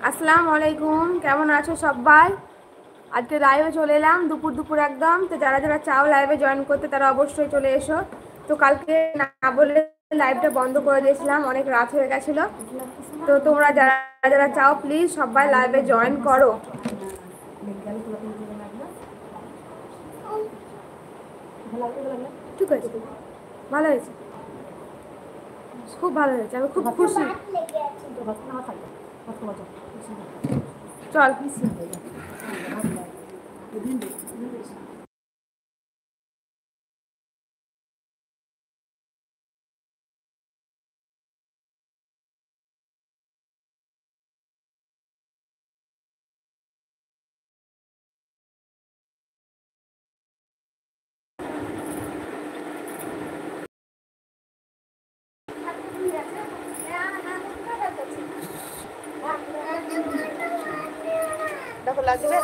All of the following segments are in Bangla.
আসসালামু আলাইকুম, কেমন আছো সবাই? আজকে লাইভে চলে এলাম দুপুর দুপুর একদম। তো যারা যারা চাও লাইভে জয়েন করতে তারা অবশ্যই চলে এসো। তো কালকে না বলে লাইভটা বন্ধ করে দিয়েছিলাম, অনেক রাত হয়ে গেছিলো। তো তোমরা যারা যারা চাও প্লিজ সবাই লাইভে জয়েন করো। ঠিক আছে, ভালো হয়েছে, খুব ভালো হয়েছে, আমি খুব খুশি। চল দেখো লাগবে।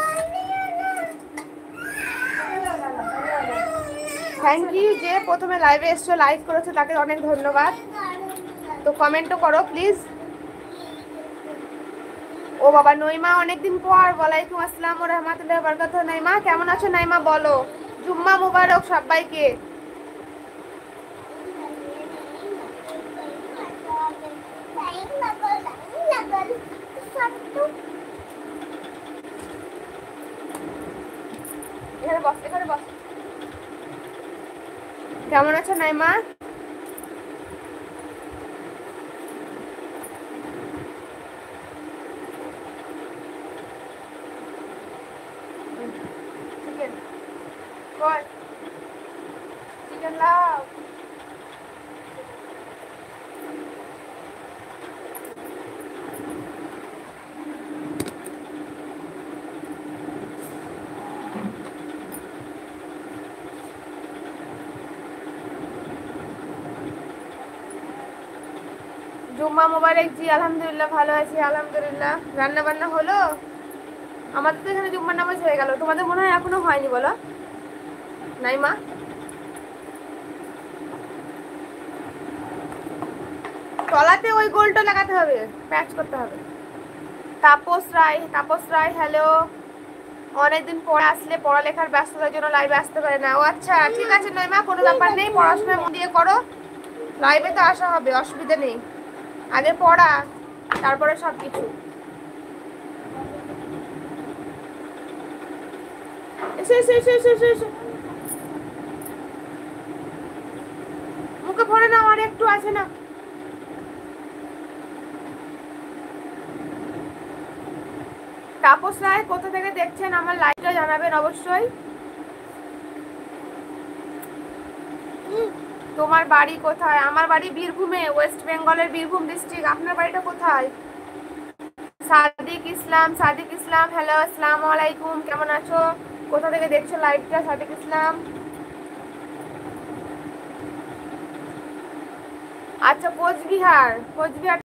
থ্যাংক ইউ যে প্রথমে লাইভে এসছো, লাইক করেছো, তাকে অনেক ধন্যবাদ। তো কমেন্টও করো প্লিজ। ও বাবা নইমা অনেকদিন পর। ওয়ালাইকুম আসসালাম ওয়া রাহমাতুল্লাহি ওয়া বারাকাতুহু। নাইমা কেমন আছো? নাইমা বলো। জুম্মা মুবারক সবাইকে। এখানে বস, এখানে বস। কেমন আছো নাইমা? চিকেন কর, চিকেন লাও। জুম্মা মোবারক জি, আলহামদুলিল্লাহ ভালো আছি আলহামদুলিল্লাহ। রান্না বান্না হলো? আমাদের তো এখানে জুম্মার নামাজ হয়ে গেল, তোমাদের মনে হয় এখনো হয়নি বলো নাইমা? তলাতে ওই গোলটা লাগাতে হবে, প্যাচ করতে হবে। তাপস রায়, তাপস রায় হ্যালো। অনেকদিন পরে আসলে, পড়ালেখার ব্যস্ততার জন্য লাইভে আসতে পারে না। ও আচ্ছা, ঠিক আছে নইমা, কোনো ব্যাপার নেই, পড়াশোনা মন দিয়ে করো, লাইভে তো আসা হবে, অসুবিধা নেই। আগে পড়া, তারপরে সব কিছু। এসে এসে এসে এসে এসে এসে মুখে ভরে নাও, আর একটু আছে না। তাপস রায় কোথা থেকে দেখছেন আমার লাইভটা জানাবেন অবশ্যই। তোমার বাড়ি কোথায়? আমার বাড়ি বীরভূমে, ওয়েস্ট বেঙ্গলের বীরভূম ডিস্ট্রিক্ট। আপনার বাড়িটা কোথায়? সাদিক ইসলাম, সাদিক ইসলাম হ্যালো, আসসালামু আলাইকুম, কেমন আছো? কোথা থেকে দেখছো লাইভটা সাদিক ইসলাম? আচ্ছা কোচবিহার, কোচবিহার